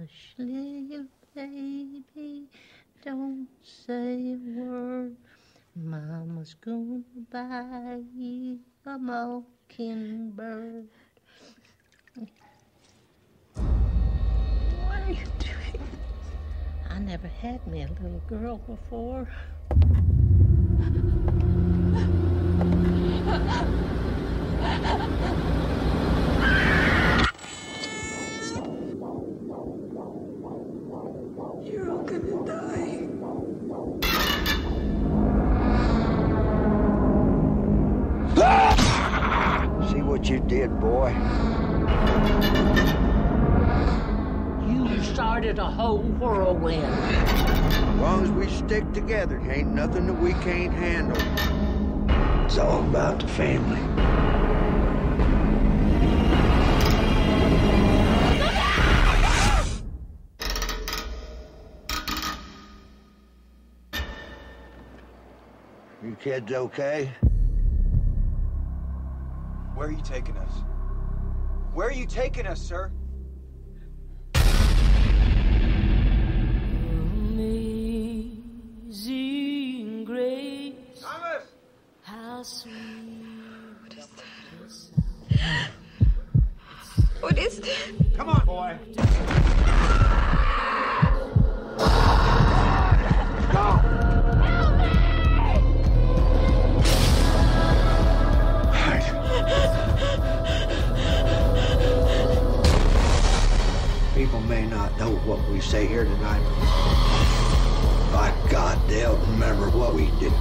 Hush, little baby, don't say a word. Mama's gonna buy you a mockingbird. What are you doing? I never had me a little girl before. You're all gonna die. See what you did, boy? You started a whole whirlwind. As long as we stick together, ain't nothing that we can't handle. It's all about the family. You kids okay? Where are you taking us? Where are you taking us, sir? Amazing grace. Thomas! How sweet. What is that? Come on, boy. Go! People may not know what we say here tonight. By God, they'll remember what we did.